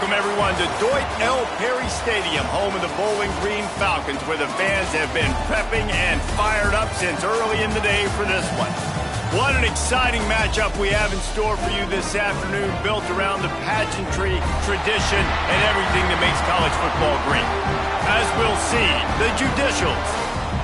welcome everyone to Dwight L. Perry Stadium, home of the Bowling Green Falcons, where the fans have been prepping and fired up since early in the day for this one. What an exciting matchup we have in store for you this afternoon, built around the pageantry, tradition, and everything that makes college football great. As we'll see, the Judicials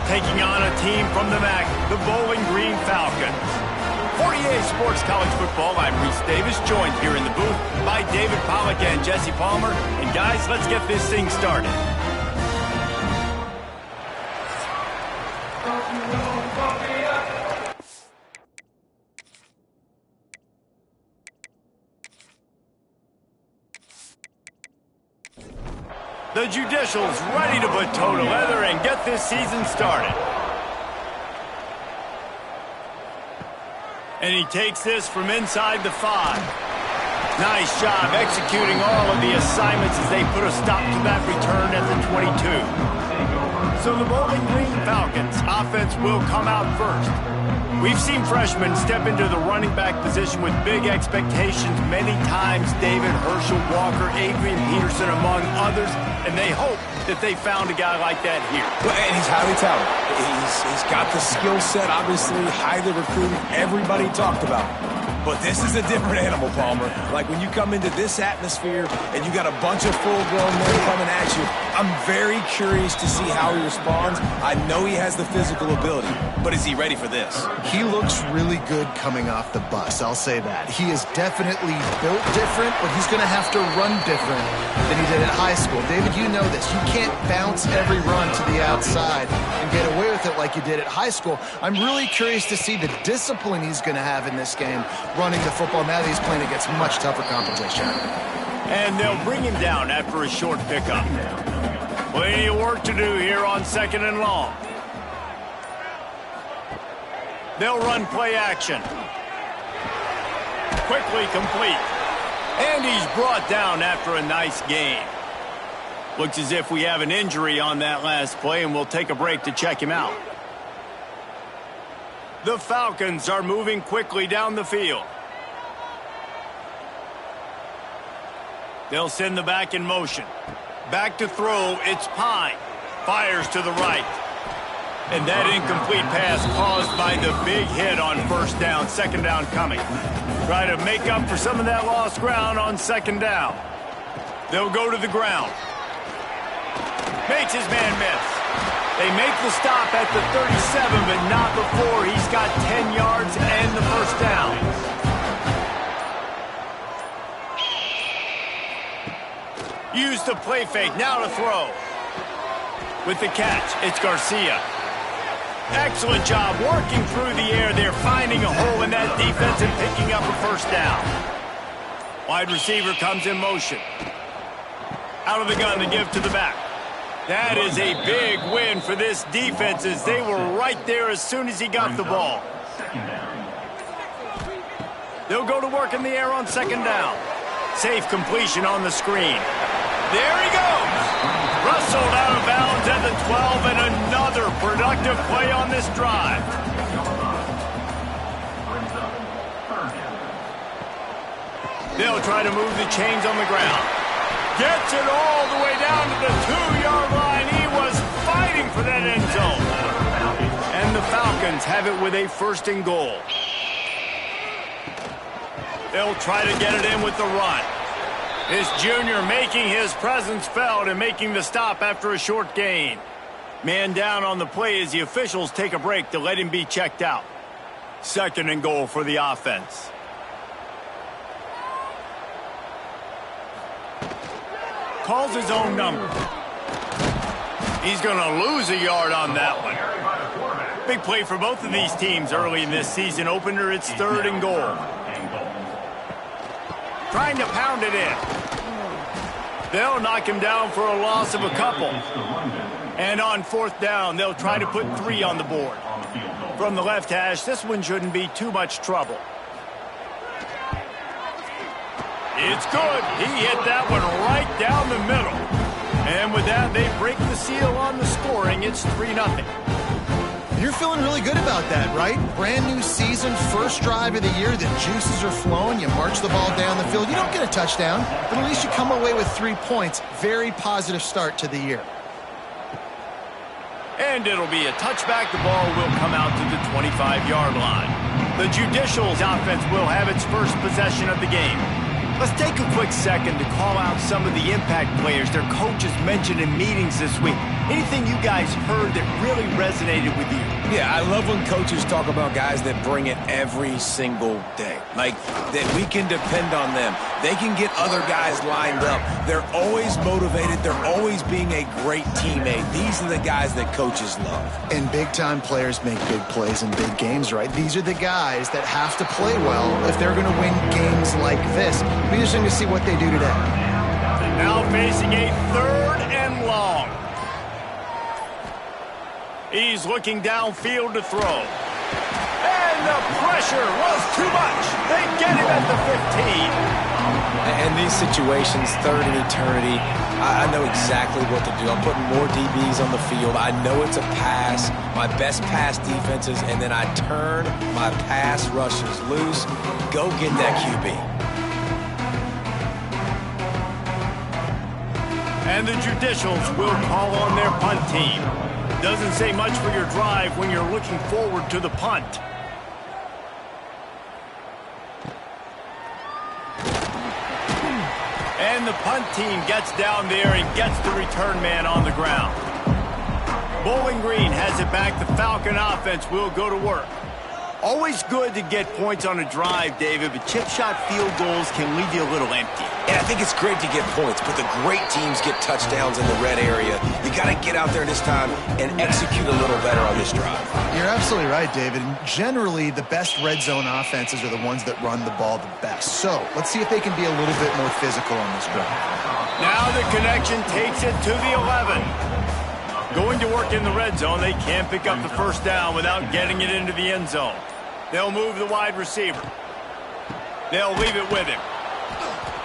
taking on a team from the MAC, the Bowling Green Falcons. 48 Sports College Football, I'm Reese Davis, joined here in the booth by David Pollack and Jesse Palmer. And guys, let's get this thing started. The Judicials ready to put toe to leather and get this season started. And he takes this from inside the 5. Nice job executing all of the assignments as they put a stop to that return at the 22. So the Bowling Green Falcons offense will come out first. We've seen freshmen step into the running back position with big expectations many times. David, Herschel, Walker, Adrian Peterson, among others. And they hope that they found a guy like that here. Well, and he's highly talented. He's got the skill set, obviously, highly recruited. Everybody talked about him. But this is a different animal, Palmer. Like when you come into this atmosphere and you got a bunch of full-grown men coming at you, I'm very curious to see how he responds. I know he has the physical ability, but is he ready for this? He looks really good coming off the bus, I'll say that. He is definitely built different, but he's going to have to run different than he did at high school. David, you know this. You can't bounce every run to the outside and get away with it like you did at high school. I'm really curious to see the discipline he's going to have in this game, running the football now that he's playing against much tougher competition. And they'll bring him down after a short pickup. Plenty of work to do here on 2nd and long. They'll run play action. Quickly complete. And he's brought down after a nice gain. Looks as if we have an injury on that last play, and we'll take a break to check him out. The Falcons are moving quickly down the field. They'll send the back in motion. Back to throw, it's Pine. Fires to the right. And that incomplete pass caused by the big hit on 1st down, 2nd down coming. Try to make up for some of that lost ground on 2nd down. They'll go to the ground. Makes his man miss. They make the stop at the 37, but not before he's got 10 yards and the 1st down. Use the play fake, now to throw. With the catch, it's Garcia. Excellent job working through the air there, finding a hole in that defense and picking up a 1st down. Wide receiver comes in motion. Out of the gun to give to the back. That is a big win for this defense as they were right there as soon as he got the ball. They'll go to work in the air on 2nd down. Safe completion on the screen. There he goes. Rustled out of bounds at the 12, and another productive play on this drive. They'll try to move the chains on the ground. Gets it all the way down to the 2-yard line. He was fighting for that end zone. And the Falcons have it with a 1st and goal. They'll try to get it in with the run. This junior making his presence felt and making the stop after a short gain. Man down on the play as the officials take a break to let him be checked out. 2nd and goal for the offense. Calls his own number. He's going to lose a yard on that one. Big play for both of these teams early in this season opener. It's 3rd and goal. Trying to pound it in. They'll knock him down for a loss of a couple. And on 4th down, they'll try to put 3 on the board. From the left hash, this one shouldn't be too much trouble. It's good. He hit that one right down the middle. And with that, they break the seal on the scoring. It's 3-0. You're feeling really good about that, right? Brand new season, first drive of the year, the juices are flowing, you march the ball down the field. You don't get a touchdown, but at least you come away with 3 points. Very positive start to the year. And it'll be a touchback. The ball will come out to the 25-yard line. The Judicials offense will have its first possession of the game. Let's take a quick second to call out some of the impact players their coaches mentioned in meetings this week. Anything you guys heard that really resonated with you? Yeah, I love when coaches talk about guys that bring it every single day. Like, that we can depend on them. They can get other guys lined up. They're always motivated. They're always being a great teammate. These are the guys that coaches love. And big-time players make big plays in big games, right? These are the guys that have to play well if they're going to win games like this. We're just going to see what they do today. Now facing a 3rd and long. He's looking downfield to throw. And the pressure was too much. They get him at the 15. In these situations, 3rd and eternity, I know exactly what to do. I'm putting more DBs on the field. I know it's a pass, my best pass defenses, and then I turn my pass rushers loose. Go get that QB. And the Judicials will call on their punt team. Doesn't say much for your drive when you're looking forward to the punt. And the punt team gets down there and gets the return man on the ground. Bowling Green has it back. The Falcon offense will go to work. Always good to get points on a drive, David, but chip shot field goals can leave you a little empty. And I think it's great to get points, but the great teams get touchdowns in the red area. You got to get out there this time and execute a little better on this drive. You're absolutely right, David. Generally, the best red zone offenses are the ones that run the ball the best. So let's see if they can be a little bit more physical on this drive. Now the connection takes it to the 11. Going to work in the red zone, they can't pick up the first down without getting it into the end zone. They'll move the wide receiver. They'll leave it with him.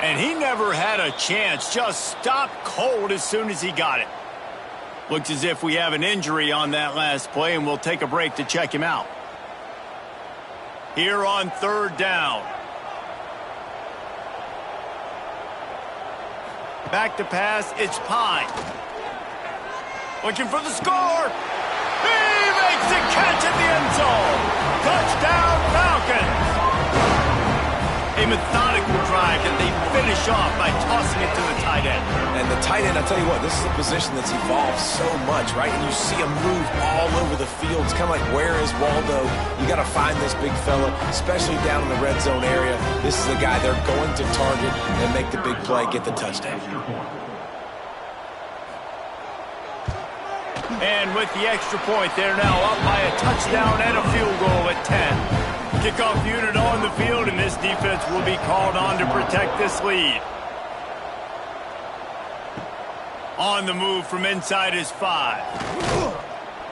And he never had a chance. Just stopped cold as soon as he got it. Looks as if we have an injury on that last play, and we'll take a break to check him out. Here on 3rd down. Back to pass, it's Pine. Looking for the score. He makes the catch at the end zone. Touchdown, Falcons. A methodical drive that they finish off by tossing it to the tight end. And the tight end, I'll tell you what, this is a position that's evolved so much, right? And you see him move all over the field. It's kind of like, where is Waldo? You got to find this big fella, especially down in the red zone area. This is the guy they're going to target and make the big play, get the touchdown. And with the extra point, they're now up by a touchdown and a field goal at 10. Kickoff unit on the field, and this defense will be called on to protect this lead. On the move from inside his 5.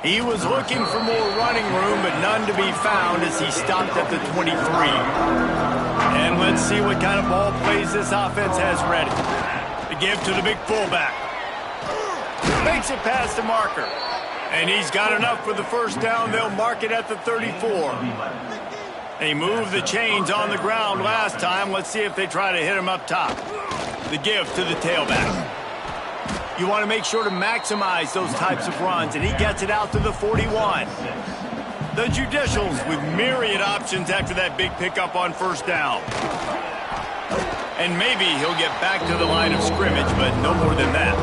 He was looking for more running room, but none to be found as he stopped at the 23. And let's see what kind of ball plays this offense has ready. To give to the big fullback. Makes it past the marker. And he's got enough for the first down. They'll mark it at the 34. They moved the chains on the ground last time. Let's see if they try to hit him up top. The give to the tailback. You want to make sure to maximize those types of runs, and he gets it out to the 41. The Judicials with myriad options after that big pickup on first down. And maybe he'll get back to the line of scrimmage, but no more than that.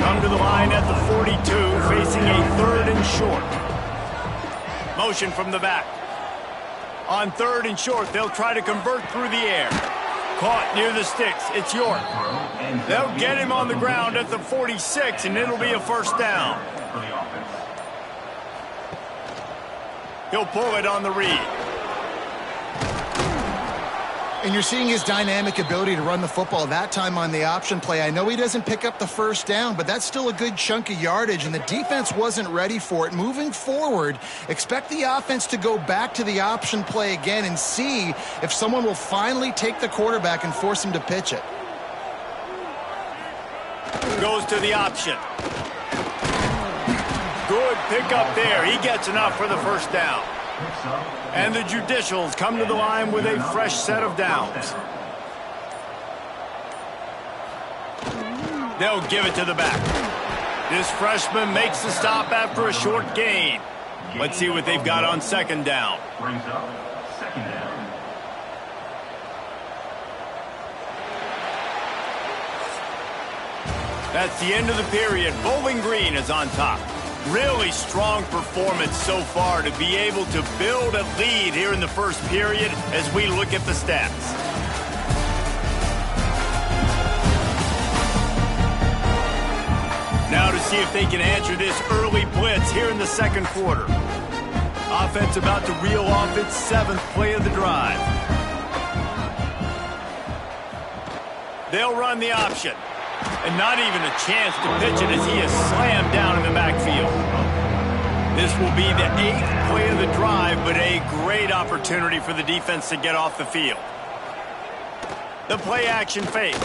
Come to the line at the 42, facing a 3rd and short. Motion from the back. On 3rd and short, they'll try to convert through the air. Caught near the sticks. It's York. They'll get him on the ground at the 46, and it'll be a first down. He'll pull it on the read. And you're seeing his dynamic ability to run the football, that time on the option play. I know he doesn't pick up the first down, but that's still a good chunk of yardage, and the defense wasn't ready for it. Moving forward, expect the offense to go back to the option play again and see if someone will finally take the quarterback and force him to pitch it. Goes to the option. Good pickup there. He gets enough for the first down. And the Judicials come to the line with a fresh set of downs. They'll give it to the back. This freshman makes the stop after a short gain. Let's see what they've got on second down. Brings up second down. That's the end of the period. Bowling Green is on top. Really strong performance so far to be able to build a lead here in the first period as we look at the stats. Now to see if they can answer this early blitz here in the second quarter. Offense about to reel off its 7th play of the drive. They'll run the option. And not even a chance to pitch it as he is slammed down in the backfield. This will be the 8th play of the drive, but a great opportunity for the defense to get off the field. The play action fake.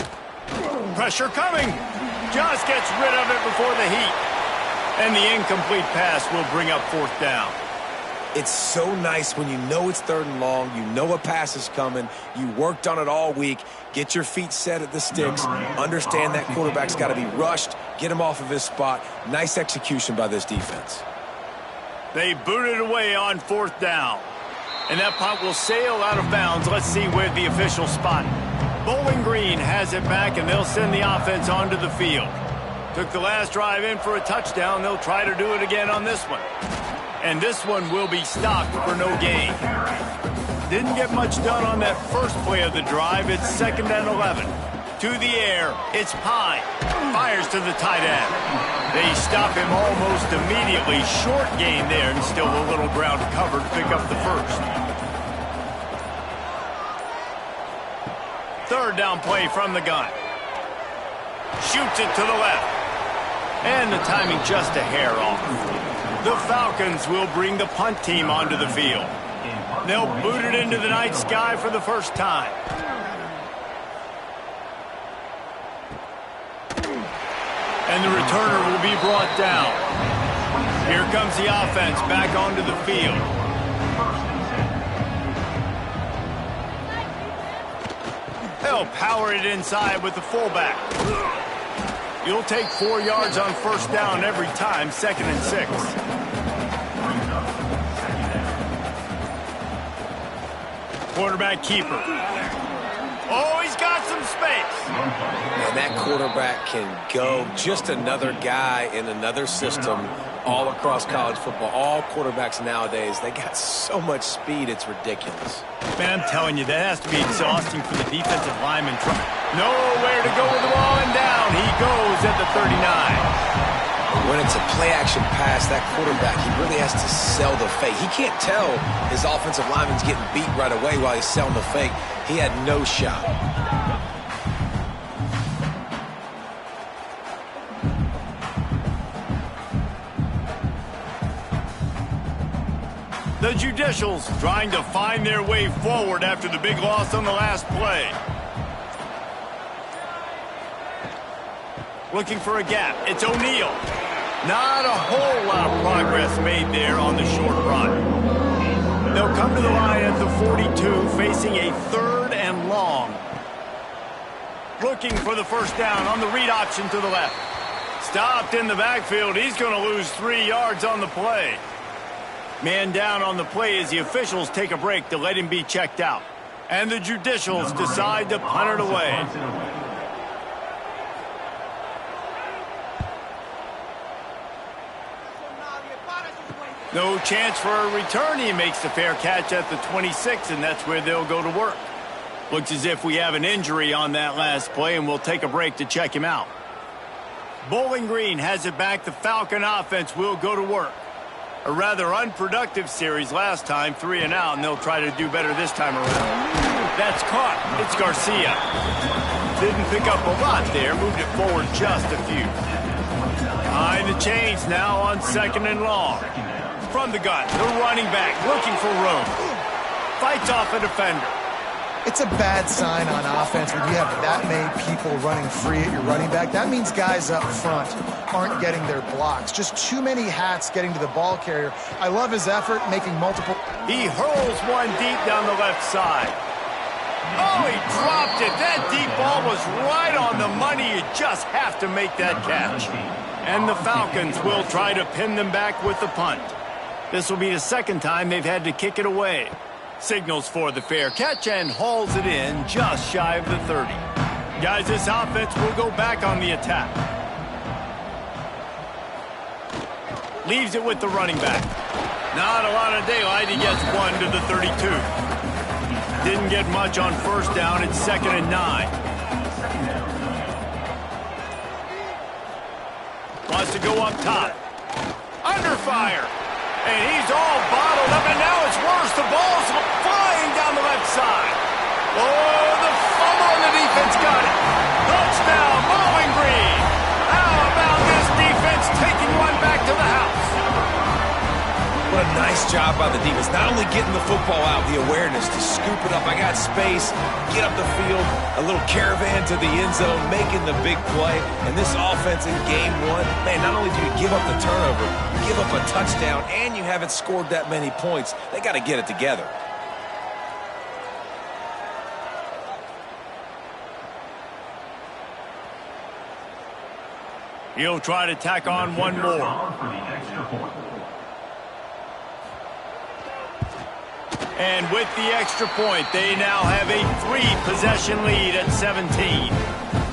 Pressure coming. Just gets rid of it before the heat. And the incomplete pass will bring up 4th down. It's so nice when you know it's 3rd and long, you know a pass is coming, you worked on it all week, get your feet set at the sticks, understand that quarterback's got to be rushed, get him off of his spot. Nice execution by this defense. They boot it away on 4th down. And that punt will sail out of bounds. Let's see where the officials spot it. Bowling Green has it back, and they'll send the offense onto the field. Took the last drive in for a touchdown. They'll try to do it again on this one. And this one will be stopped for no gain. Didn't get much done on that first play of the drive. It's 2nd and 11. To the air, it's Pine. Fires to the tight end. They stop him almost immediately. Short gain there, and still a little ground covered to pick up the first. 3rd down play from the gun. Shoots it to the left. And the timing just a hair off. The Falcons will bring the punt team onto the field. They'll boot it into the night sky for the first time. And the returner will be brought down. Here comes the offense back onto the field. They'll power it inside with the fullback. You'll take 4 yards on 1st down every time, 2nd and 6. Quarterback keeper. Oh, he's got some space. And that quarterback can go. Just another guy in another system all across college football. All quarterbacks nowadays, they got so much speed, it's ridiculous. Man, I'm telling you, that has to be exhausting for the defensive lineman. Nowhere to go with the ball, and down he goes at the 39. When it's a play-action pass, that quarterback, he really has to sell the fake. He can't tell his offensive lineman's getting beat right away while he's selling the fake. He had no shot. The Judicials trying to find their way forward after the big loss on the last play. Looking for a gap. It's O'Neal. Not a whole lot of progress made there on the short run. They'll come to the line at the 42, facing a 3rd and long. Looking for the first down on the read option to the left. Stopped in the backfield. He's going to lose 3 yards on the play. Man down on the play as the officials take a break to let him be checked out. And the Judicials decide to punt it away. No chance for a return. He makes the fair catch at the 26, and that's where they'll go to work. Looks as if we have an injury on that last play, and we'll take a break to check him out. Bowling Green has it back. The Falcon offense will go to work. A rather unproductive series last time, 3 and out, and they'll try to do better this time around. That's caught. It's Garcia. Didn't pick up a lot there. Moved it forward just a few. Behind the chains now on 2nd and long. From the gun, the running back looking for room. Fights off a defender. It's a bad sign on offense when you have that many people running free at your running back. That means guys up front aren't getting their blocks. Just too many hats getting to the ball carrier. I love his effort making multiple. He hurls one deep down the left side. Oh, he dropped it. That deep ball was right on the money. You just have to make that catch. And the Falcons will try to pin them back with the punt. This will be the second time they've had to kick it away. Signals for the fair catch and hauls it in just shy of the 30. Guys, this offense will go back on the attack. Leaves it with the running back. Not a lot of daylight. He gets one to the 32. Didn't get much on first down. It's 2nd and 9. Wants to go up top. Under fire. And he's all bottled up, and now it's worse. The ball's flying down the left side. Oh, the fumble, and the defense got it. Touchdown, Bowling Green. How about this defense taking one back to the house? What a nice job by the defense. Not only getting the football out, the awareness to scoop it up. I got space, get up the field, a little caravan to the end zone, making the big play. And this offense in game one, man, not only do you give up the turnover, you give up a touchdown, and you haven't scored that many points. They got to get it together. He'll try to tack on one more. And with the extra point, they now have a 3-possession lead at 17.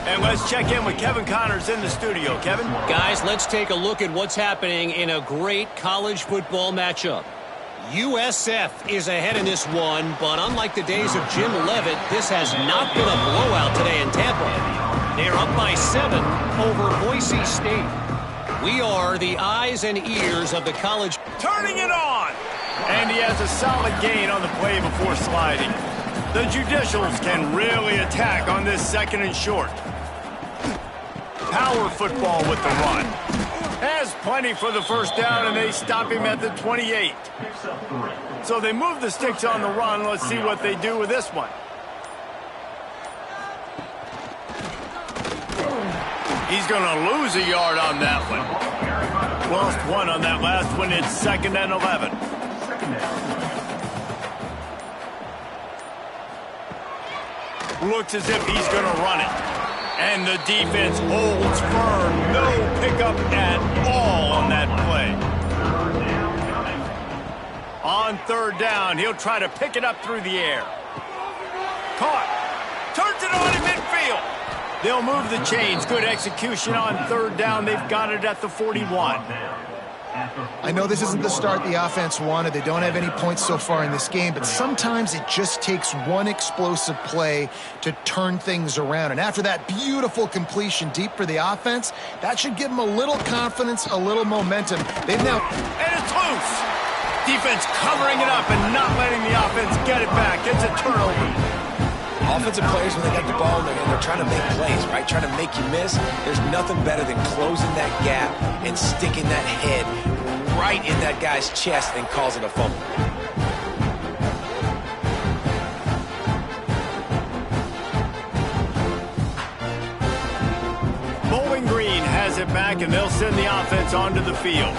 And let's check in with Kevin Connors in the studio. Kevin? Guys, let's take a look at what's happening in a great college football matchup. USF is ahead in this one, but unlike the days of Jim Leavitt, this has not been a blowout today in Tampa. They're up by 7 over Boise State. We are the eyes and ears of the college. Turning it on! And he has a solid gain on the play before sliding. The Judicials can really attack on this 2nd and short. Power football with the run. Has plenty for the first down, and they stop him at the 28. So they move the sticks on the run. Let's see what they do with this one. He's going to lose a yard on that one. Lost 1 on that last one. It's 2nd and 11. Looks as if he's going to run it. And the defense holds firm. No pickup at all on that play. On 3rd down, he'll try to pick it up through the air. Caught. Turns it on in midfield. They'll move the chains. Good execution on 3rd down. They've got it at the 41. I know this isn't the start the offense wanted. They don't have any points so far in this game, but sometimes it just takes one explosive play to turn things around. And after that beautiful completion deep for the offense, that should give them a little confidence, a little momentum. They've now... And it's loose. Defense covering it up and not letting the offense get it back. It's a turnover. Offensive players, when they got the ball in their hand, they're trying to make plays, right? Trying to make you miss. There's nothing better than closing that gap and sticking that head right in that guy's chest and causing a fumble. Bowling Green has it back, and they'll send the offense onto the field.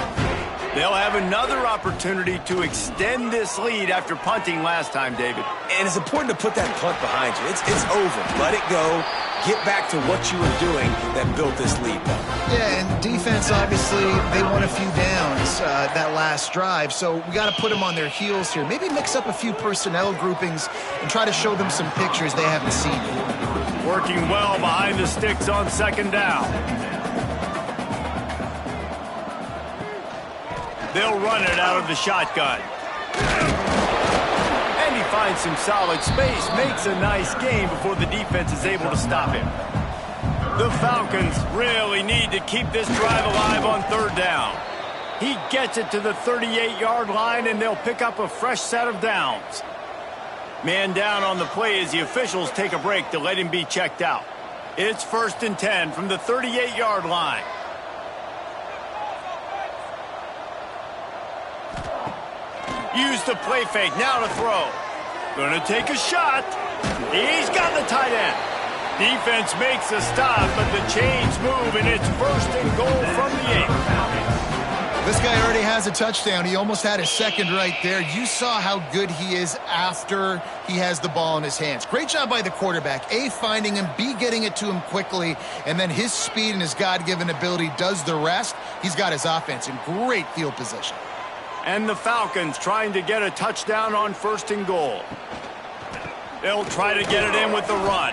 They'll have another opportunity to extend this lead after punting last time, David. And it's important to put that punt behind you. It's over. Let it go. Get back to what you were doing that built this lead. Yeah, and defense, obviously, they won a few downs that last drive, so we got to put them on their heels here. Maybe mix up a few personnel groupings and try to show them some pictures they haven't seen. Working well behind the sticks on 2nd down. They'll run it out of the shotgun. And he finds some solid space, makes a nice gain before the defense is able to stop him. The Falcons really need to keep this drive alive on 3rd down. He gets it to the 38-yard line, and they'll pick up a fresh set of downs. Man down on the play as the officials take a break to let him be checked out. It's 1st and 10 from the 38-yard line. Use the play fake, now to throw. Gonna take a shot. He's got the tight end. Defense makes a stop, but the chains move, and it's 1st and goal from the 8. This guy already has a touchdown. He almost had his second right there. You saw how good he is after he has the ball in his hands. Great job by the quarterback. A, finding him, B, getting it to him quickly, and then his speed and his God-given ability does the rest. He's got his offense in great field position. And the Falcons trying to get a touchdown on 1st and goal. They'll try to get it in with the run.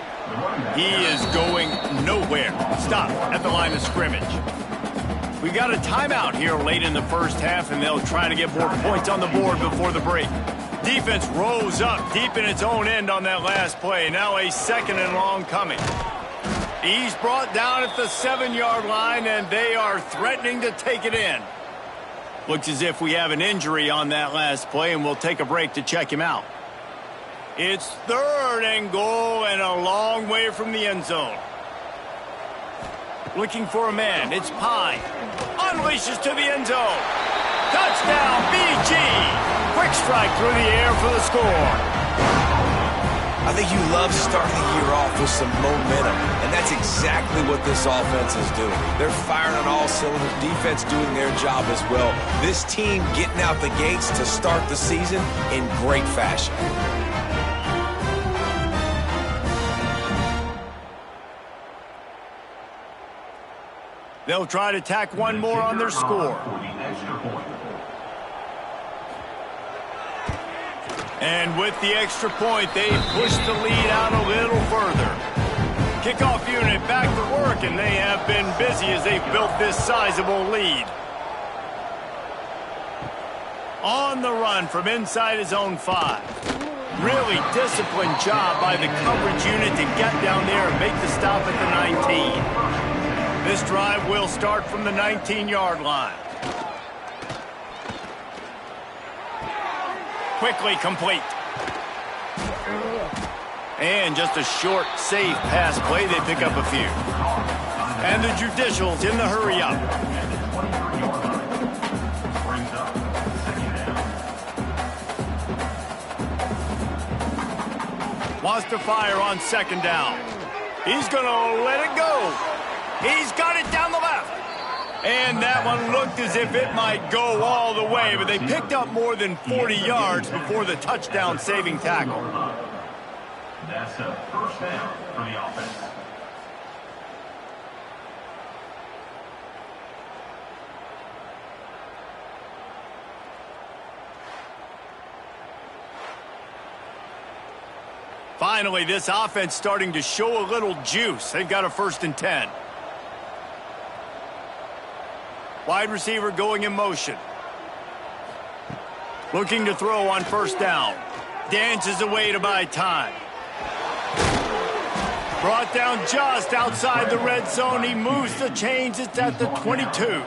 He is going nowhere. Stop at the line of scrimmage. We got a timeout here late in the first half, and they'll try to get more points on the board before the break. Defense rose up deep in its own end on that last play. Now a 2nd and long coming. He's brought down at the 7-yard line, and they are threatening to take it in. Looks as if we have an injury on that last play, and we'll take a break to check him out. It's 3rd and goal and a long way from the end zone. Looking for a man. It's Pine. Unleashes to the end zone. Touchdown, BG. Quick strike through the air for the score. I think you love starting the year off with some momentum, and that's exactly what this offense is doing. They're firing on all cylinders, defense doing their job as well. This team getting out the gates to start the season in great fashion. They'll try to tack one more on their score. And with the extra point, they push the lead out a little further. Kickoff unit back to work, and they have been busy as they've built this sizable lead. On the run from inside his own 5. Really disciplined job by the coverage unit to get down there and make the stop at the 19. This drive will start from the 19-yard line. Quickly complete. And just a short, safe pass play. They pick up a few. And the Judicials in the hurry up. Wants to fire on 2nd down. He's going to let it go. He's got it down the left. And that one looked as if it might go all the way, but they picked up more than 40 yards before the touchdown-saving tackle. That's a 1st down for the offense. Finally, this offense starting to show a little juice. They've got a 1st and 10. Wide receiver going in motion. Looking to throw on 1st down. Dances away to buy time. Brought down just outside the red zone. He moves the chains. It's at the 22.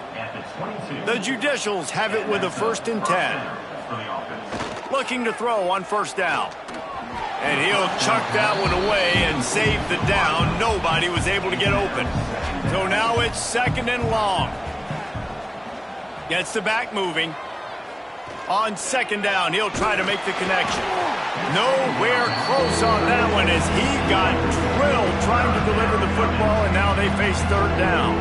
The Judicials have it with a 1st and 10. Looking to throw on 1st down. And he'll chuck that one away and save the down. Nobody was able to get open. So now it's 2nd and long. Gets the back moving. On 2nd down, he'll try to make the connection. Nowhere close on that one as he got drilled trying to deliver the football, and now they face 3rd down.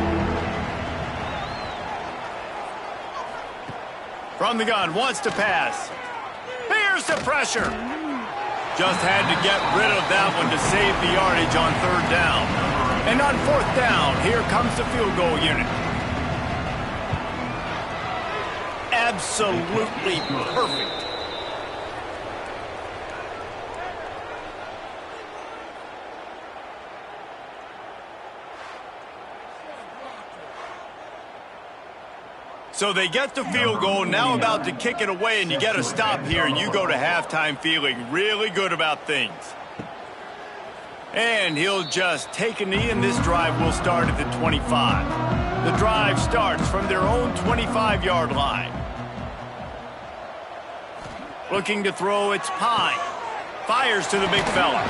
From the gun, wants to pass. Here's the pressure. Just had to get rid of that one to save the yardage on 3rd down. And on 4th down, here comes the field goal unit. Absolutely perfect. So they get the field goal, now about to kick it away, and you get a stop here, and you go to halftime feeling really good about things. And he'll just take a knee, and this drive will start at the 25. The drive starts from their own 25-yard line. Looking to throw, it's Pine. Fires to the big fella.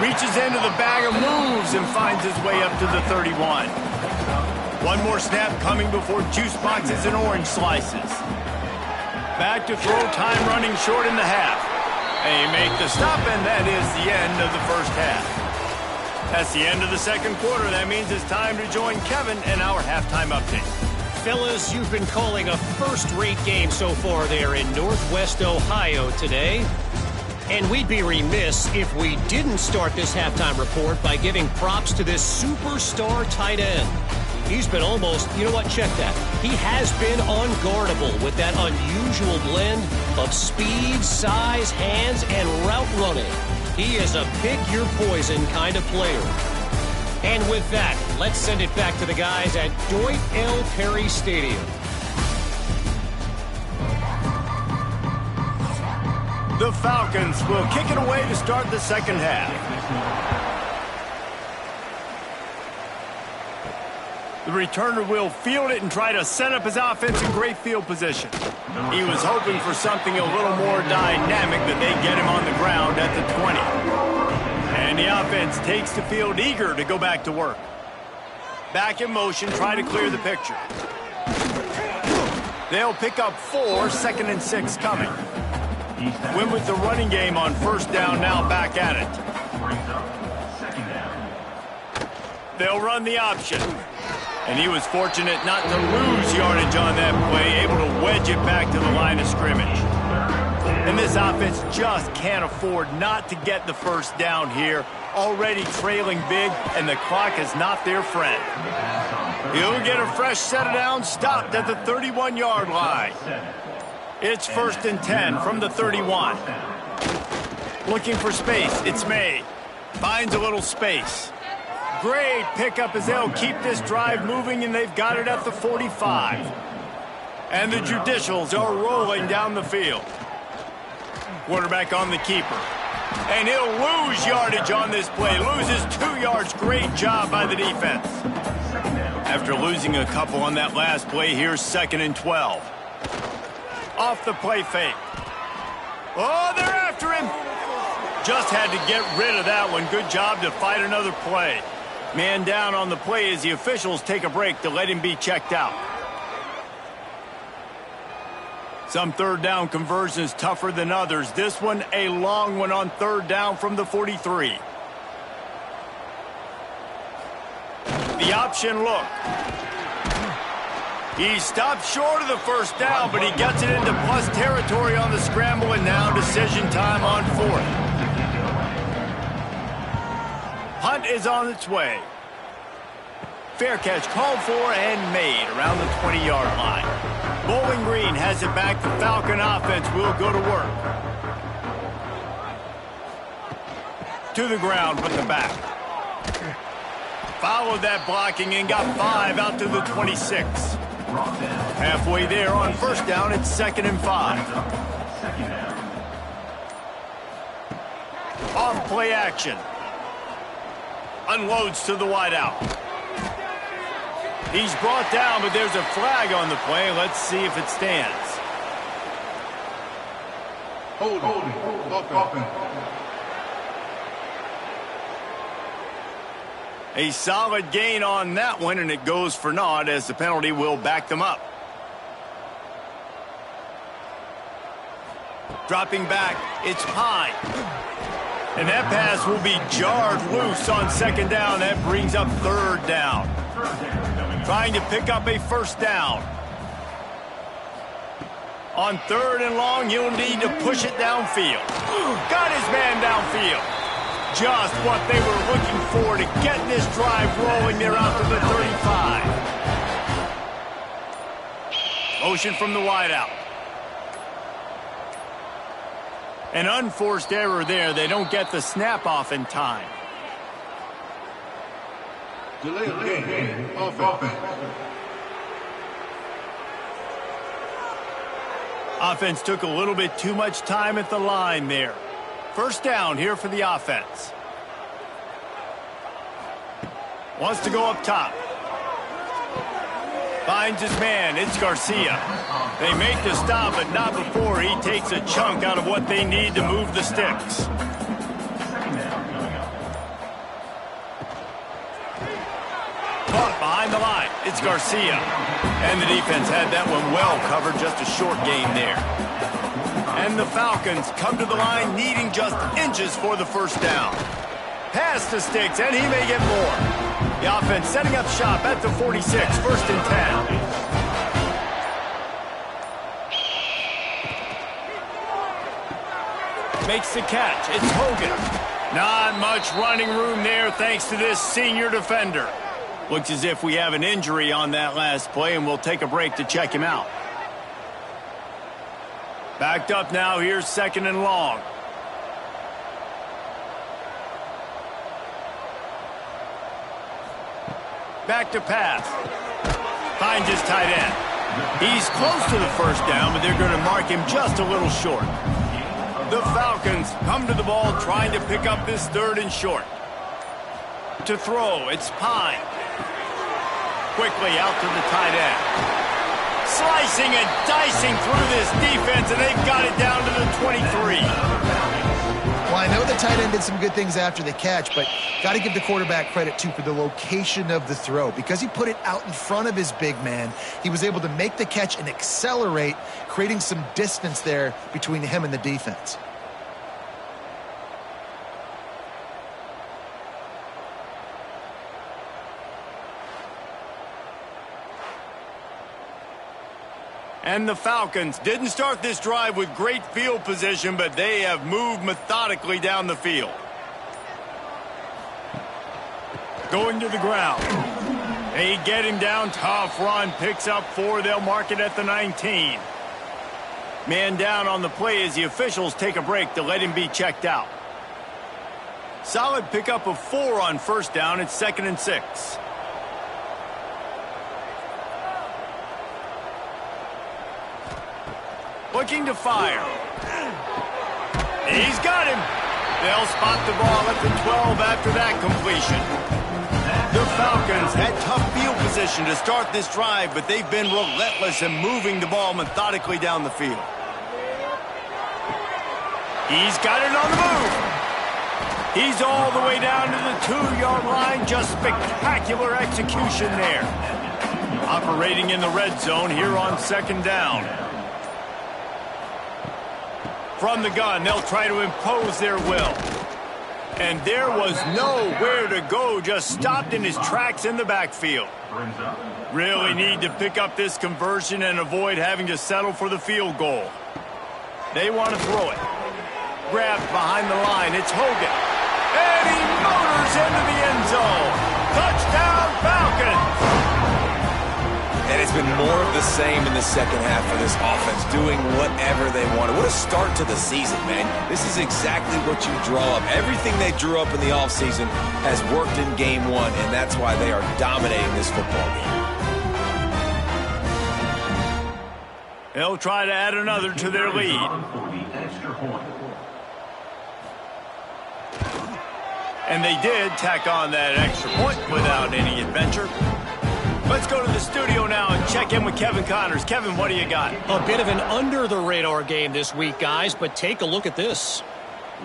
Reaches into the bag of moves and finds his way up to the 31. One more snap coming before juice boxes and orange slices. Back to throw, time running short in the half. They make the stop, and that is the end of the first half. That's the end of the second quarter. That means it's time to join Kevin in our halftime update. Fellas, you've been calling a first-rate game so far there in Northwest Ohio today. And we'd be remiss if we didn't start this halftime report by giving props to this superstar tight end. He's been almost, you know what, check that. He has been unguardable with that unusual blend of speed, size, hands, and route running. He is a pick-your-poison kind of player. And with that, let's send it back to the guys at Dwight L. Perry Stadium. The Falcons will kick it away to start the second half. The returner will field it and try to set up his offense in great field position. He was hoping for something a little more dynamic, but they get him on the ground at the 20. And the offense takes the field eager to go back to work. Back in motion, try to clear the picture. They'll pick up 4, 2nd and 6 coming. Win with the running game on first down, now back at it. They'll run the option. And he was fortunate not to lose yardage on that play, able to wedge it back to the line of scrimmage. And this offense just can't afford not to get the first down here. Already trailing big, and the clock is not their friend. He'll get a fresh set of downs, stopped at the 31-yard line. It's 1st and 10 from the 31. Looking for space. It's May. Finds a little space. Great pickup as they'll keep this drive moving, and they've got it at the 45. And the Judicials are rolling down the field. Quarterback on the keeper. And he'll lose yardage on this play. Loses 2 yards. Great job by the defense. After losing a couple on that last play, here's 2nd and 12. Off the play fake. Oh, they're after him. Just had to get rid of that one. Good job to fight another play. Man down on the play as the officials take a break to let him be checked out. Some third down conversions tougher than others. This one a long one on 3rd down from the 43. The option look. He stopped short of the first down, but he gets it into plus territory on the scramble, and now decision time on 4th. Hunt is on its way. Fair catch called for and made around the 20-yard line. Bowling Green has it back. The Falcon offense will go to work. To the ground with the back. Followed that blocking and got 5 out to the 26. Halfway there on first down, it's 2nd and 5. Off play action. Unloads to the wideout. He's brought down, but there's a flag on the play. Let's see if it stands. Holding. A solid gain on that one, and it goes for naught as the penalty will back them up. Dropping back, it's Pine. And that pass will be jarred loose on 2nd down. That brings up 3rd down. Trying to pick up a first down. On 3rd and long, he'll need to push it downfield. Got his man downfield. Just what they were looking for to get this drive rolling. They're out to the 35. Motion from the wideout. An unforced error there. They don't get the snap off in time. Delay game. Offense. Offense took a little bit too much time at the line there. First down here for the offense. Wants to go up top. Finds his man. It's Garcia. They make the stop, but not before he takes a chunk out of what they need to move the sticks. Caught behind the line. It's Garcia. And the defense had that one well covered. Just a short gain there. And the Falcons come to the line needing just inches for the first down. Pass to Sticks, and he may get more. The offense setting up shop at the 46, 1st and 10. Makes the catch. It's Hogan. Not much running room there thanks to this senior defender. Looks as if we have an injury on that last play, and we'll take a break to check him out. Backed up now. Here's 2nd and long. Back to pass. Finds his tight end. He's close to the first down, but they're going to mark him just a little short. The Falcons come to the ball trying to pick up this 3rd and short. To throw, it's Pine. Quickly out to the tight end. Slicing and dicing through this defense, and they've got it down to the 23. Well, I know the tight end did some good things after the catch, but got to give the quarterback credit, too, for the location of the throw. Because he put it out in front of his big man, he was able to make the catch and accelerate, creating some distance there between him and the defense. And the Falcons didn't start this drive with great field position, but they have moved methodically down the field. Going to the ground. They get him down. Tough run. Picks up 4. They'll mark it at the 19. Man down on the play as the officials take a break to let him be checked out. Solid pickup of 4 on 1st down. It's 2nd and 6. Looking to fire. He's got him. They'll spot the ball at the 12 after that completion. The Falcons had tough field position to start this drive, but they've been relentless in moving the ball methodically down the field. He's got it on the move. He's all the way down to the 2-yard line. Just spectacular execution there. Operating in the red zone here on 2nd down. From the gun, they'll try to impose their will. And there was nowhere to go, just stopped in his tracks in the backfield. Really need to pick up this conversion and avoid having to settle for the field goal. They want to throw it. Grabbed behind the line, it's Hogan. And he motors into the end zone. Touchdown, Falcons! And it's been more of the same in the second half for this offense, doing whatever they wanted. What a start to the season, man. This is exactly what you draw up. Everything they drew up in the offseason has worked in game 1, and that's why they are dominating this football game. They'll try to add another to their lead. And they did tack on that extra point without any adventure. Let's go to the studio now and check in with Kevin Connors. Kevin, what do you got? A bit of an under-the-radar game this week, guys, but take a look at this.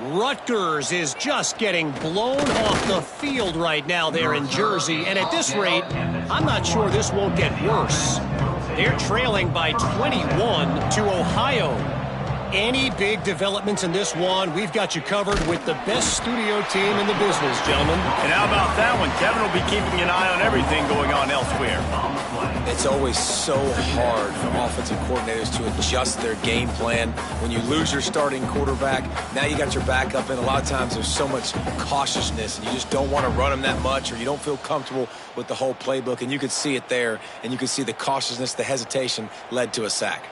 Rutgers is just getting blown off the field right now there in Jersey, and at this rate, I'm not sure this won't get worse. They're trailing by 21 to Ohio. Any big developments in this one, we've got you covered with the best studio team in the business, gentlemen. And how about that one? Kevin will be keeping an eye on everything going on elsewhere. It's always so hard for offensive coordinators to adjust their game plan. When you lose your starting quarterback, now you got your backup, and a lot of times there's so much cautiousness, and you just don't want to run them that much, or you don't feel comfortable with the whole playbook, and you could see it there, and you could see the cautiousness, the hesitation led to a sack.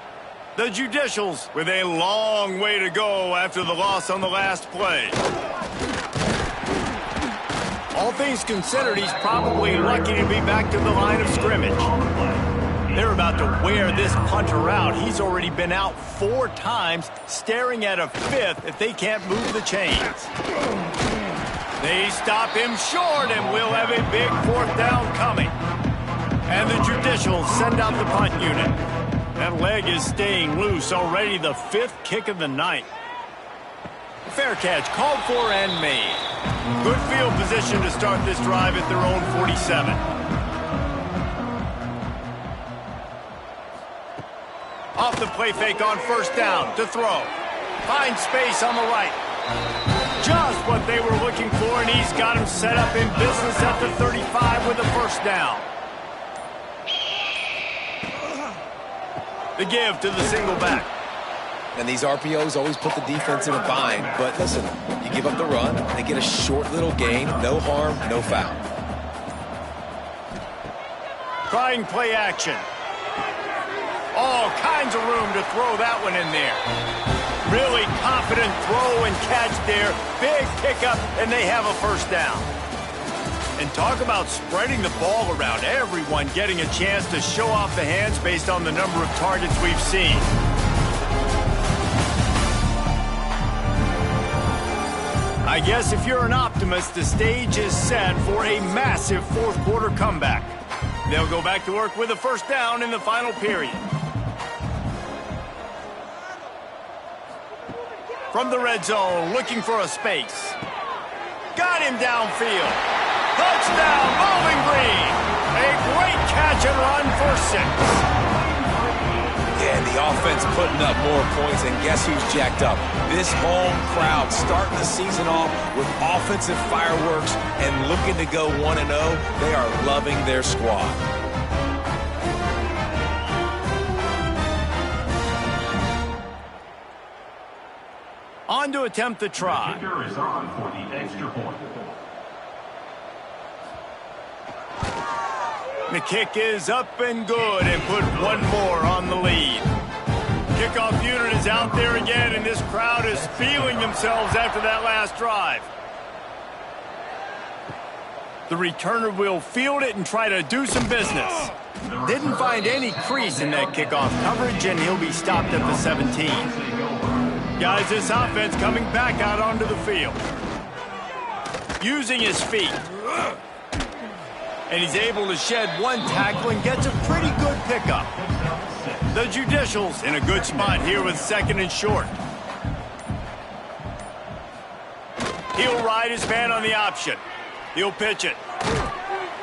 The Judicials with a long way to go after the loss on the last play. All things considered, he's probably lucky to be back to the line of scrimmage. They're about to wear this punter out. He's already been out 4 times, staring at a 5th if they can't move the chains. They stop him short, and we'll have a big 4th down coming. And the Judicials send out the punt unit. That leg is staying loose, already the 5th kick of the night. Fair catch, called for and made. Good field position to start this drive at their own 47. Off the play fake on 1st down to throw. Finds space on the right. Just what they were looking for, and he's got him set up in business at the 35 with a first down. The give to the single back. And these RPOs always put the defense in a bind. But listen, you give up the run, they get a short little gain, no harm, no foul. Trying play action. All kinds of room to throw that one in there. Really confident throw and catch there. Big pickup, and they have a first down. And talk about spreading the ball around. Everyone getting a chance to show off the hands based on the number of targets we've seen. I guess if you're an optimist, the stage is set for a massive fourth quarter comeback. They'll go back to work with a first down in the final period. From the red zone, looking for a space. Got him downfield. Touchdown, Bowling Green. A great catch and run for 6. And the offense putting up more points, and guess who's jacked up? This home crowd starting the season off with offensive fireworks and looking to go 1-0. They are loving their squad. On to attempt the try. The kicker is on for the extra point. The kick is up and good, and put one more on the lead. Kickoff unit is out there again, and this crowd is feeling themselves after that last drive. The returner will field it and try to do some business. Didn't find any crease in that kickoff coverage, and he'll be stopped at the 17. Guys, this offense coming back out onto the field. Using his feet. And he's able to shed one tackle and gets a pretty good pickup. The Judicials in a good spot here with second and short. He'll ride his man on the option. He'll pitch it.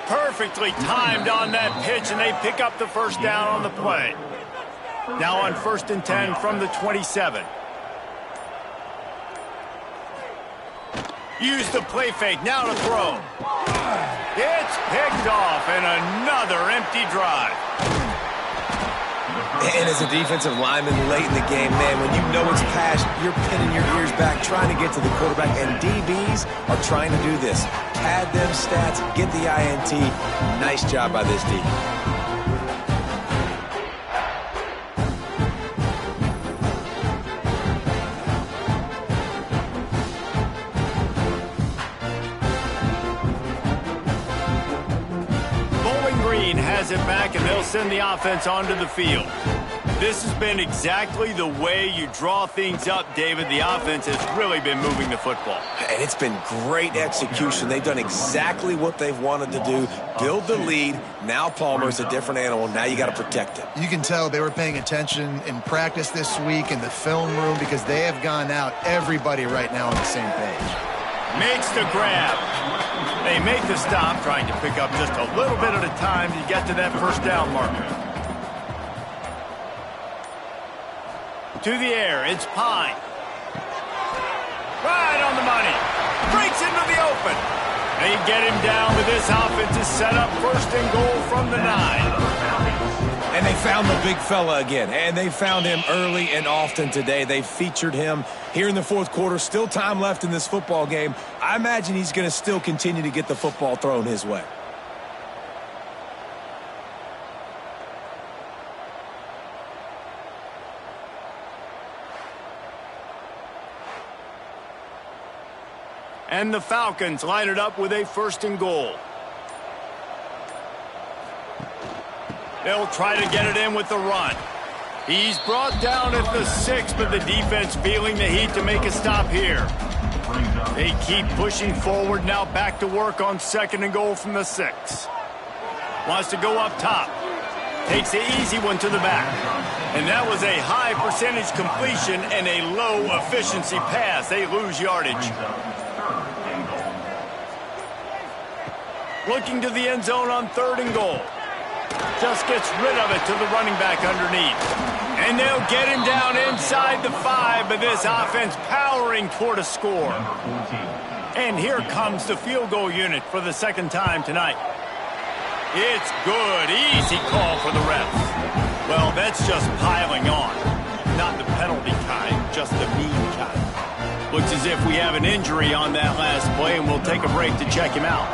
Perfectly timed on that pitch, and they pick up the first down on the play. Now on 1st and 10 from the 27. Use the play fake, now to throw. It's picked off, and another empty drive. And as a defensive lineman late in the game, man, when you know it's passed, you're pinning your ears back, trying to get to the quarterback, and DBs are trying to do this. Pad them stats, get the INT. Nice job by this D. Has it back, and they'll send the offense onto the field. This has been exactly the way you draw things up, David. The offense has really been moving the football. And it's been great execution. They've done exactly what they've wanted to do. Build the lead. Now Palmer's a different animal. Now you got to protect him. You can tell they were paying attention in practice this week in the film room because they have gone out, everybody right now on the same page. Makes the grab. They make the stop, trying to pick up just a little bit at a time to get to that first down marker. To the air, it's Pine. Right on the money. Breaks into the open. They get him down, but this offense is set up 1st and goal from the 9. And they found the big fella again, and they found him early and often today. They featured him here in the fourth quarter. Still time left in this football game. I imagine he's going to still continue to get the football thrown his way. And the Falcons line it up with a 1st and goal. They'll try to get it in with the run. He's brought down at the 6, but the defense feeling the heat to make a stop here. They keep pushing forward, now back to work on 2nd and goal from the 6. Wants to go up top. Takes the easy one to the back. And that was a high percentage completion and a low efficiency pass. They lose yardage. Looking to the end zone on 3rd and goal. Just gets rid of it to the running back underneath. And they'll get him down inside the 5, but this offense powering toward a score. And here comes the field goal unit for the second time tonight. It's good. Easy call for the refs. Well, that's just piling on. Not the penalty kind, just the mean kind. Looks as if we have an injury on that last play, and we'll take a break to check him out.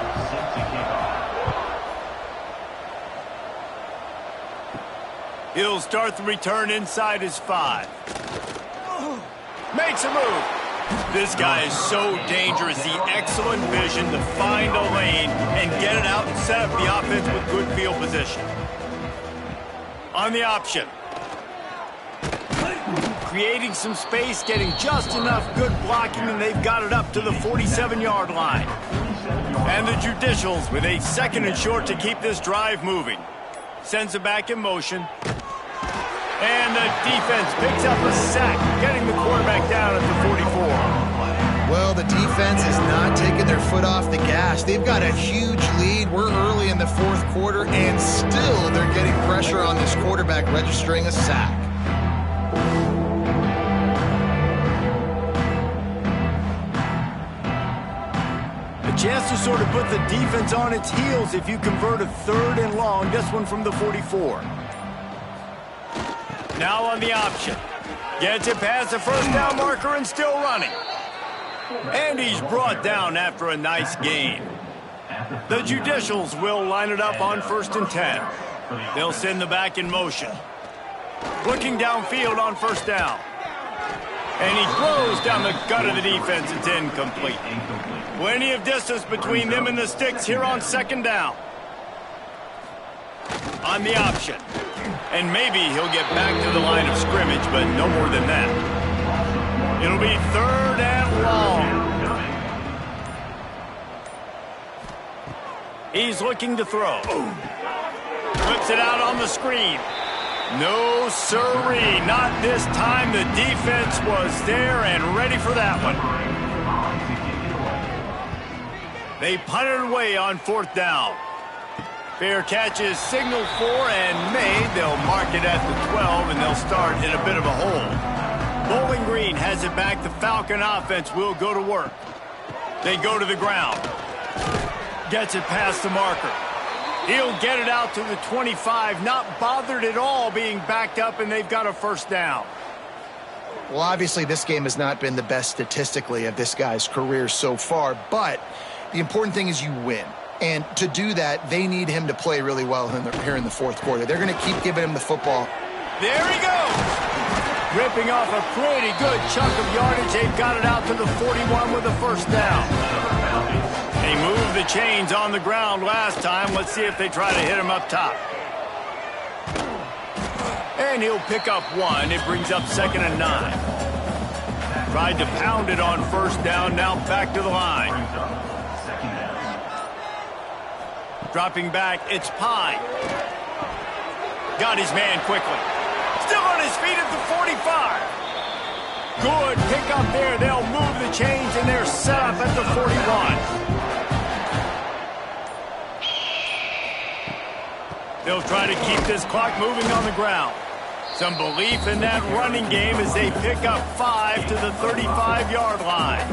He'll start the return inside his 5. Makes a move. This guy is so dangerous. The excellent vision to find a lane and get it out and set up the offense with good field position. On the option. Creating some space, getting just enough good blocking, and they've got it up to the 47-yard line. And the Judicials with a 2nd and short to keep this drive moving. Sends it back in motion. And the defense picks up a sack, getting the quarterback down at the 44. Well, the defense is not taking their foot off the gas. They've got a huge lead. We're early in the 4th quarter, and still they're getting pressure on this quarterback, registering a sack. A chance to sort of put the defense on its heels if you convert a 3rd and long, this one from the 44. Now on the option. Gets it past the first down marker and still running. And he's brought down after a nice gain. The Judicials will line it up on 1st and 10. They'll send the back in motion. Looking downfield on 1st down. And he throws down the gut of the defense. It's incomplete. Plenty of distance between them and the sticks here on 2nd down. On the option. And maybe he'll get back to the line of scrimmage, but no more than that. It'll be 3rd and long. He's looking to throw. Flips it out on the screen. No sirree, not this time. The defense was there and ready for that one. They punted away on 4th down. Fair catch is signaled for and made. They'll mark it at the 12, and they'll start in a bit of a hole. Bowling Green has it back. The Falcon offense will go to work. They go to the ground. Gets it past the marker. He'll get it out to the 25, not bothered at all being backed up, and they've got a 1st down. Well, obviously, this game has not been the best statistically of this guy's career so far, but the important thing is you win. And to do that, they need him to play really well here in the 4th quarter. They're going to keep giving him the football. There he goes! Ripping off a pretty good chunk of yardage. They've got it out to the 41 with a 1st down. They moved the chains on the ground last time. Let's see if they try to hit him up top. And he'll pick up 1. It brings up 2nd and 9. Tried to pound it on 1st down. Now back to the line. Dropping back, it's Pine. Got his man quickly. Still on his feet at the 45. Good pick up there. They'll move the chains, and they're set up at the 41. They'll try to keep this clock moving on the ground. Some belief in that running game as they pick up 5 to the 35-yard line.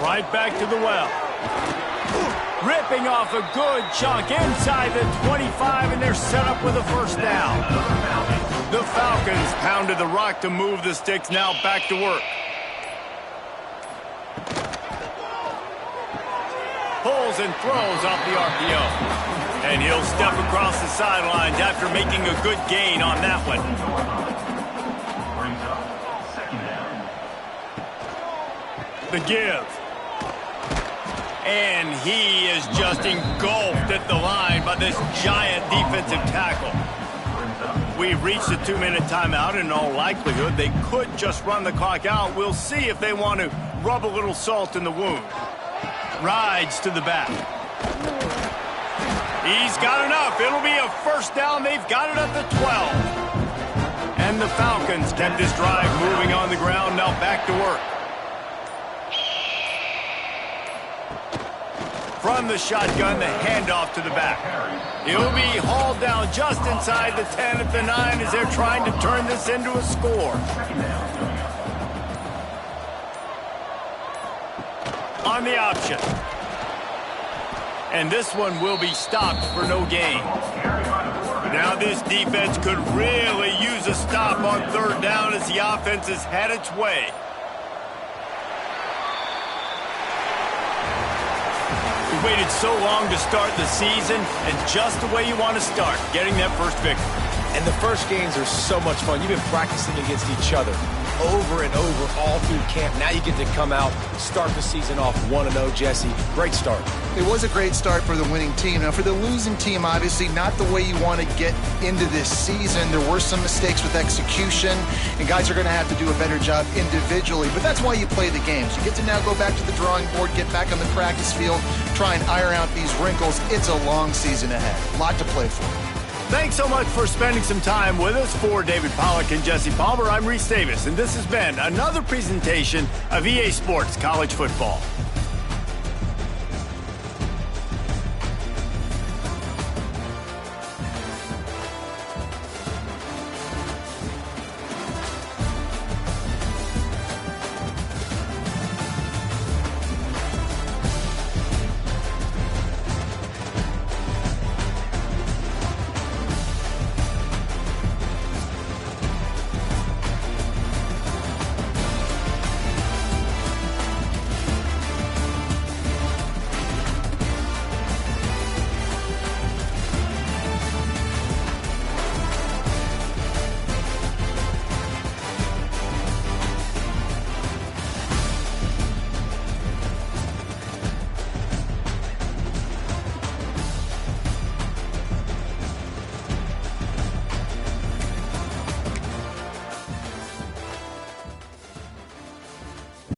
Right back to the well. Ripping off a good chunk inside the 25, and they're set up with a 1st down. The Falcons pounded the rock to move the sticks. Now back to work. Pulls and throws off the RPO. And he'll step across the sidelines after making a good gain on that one. The give. And he is just engulfed at the line by this giant defensive tackle. We've reached a 2-minute timeout, and in all likelihood, they could just run the clock out. We'll see if they want to rub a little salt in the wound. Rides to the back. He's got enough. It'll be a 1st down. They've got it at the 12. And the Falcons kept this drive moving on the ground. Now back to work. from the shotgun, the handoff to the back. He'll be hauled down just inside the 10 at the 9 as they're trying to turn this into a score. On the option. And this one will be stopped for no gain. Now this defense could really use a stop on third down as the offense has had its way. We waited so long to start the season, and just the way you want to start, getting that first victory. And the first games are so much fun. You've been practicing against each other over and over all through camp. Now you get to come out, start the season off 1-0, Jesse. Great start. It was a great start for the winning team. Now, for the losing team, obviously not the way you want to get into this season. There were some mistakes with execution, and guys are going to have to do a better job individually. But that's why you play the games. You get to now go back to the drawing board, get back on the practice field, try and iron out these wrinkles. It's a long season ahead. A lot to play for. Thanks so much for spending some time with us. For David Pollack and Jesse Palmer, I'm Reese Davis, and this has been another presentation of EA Sports College Football.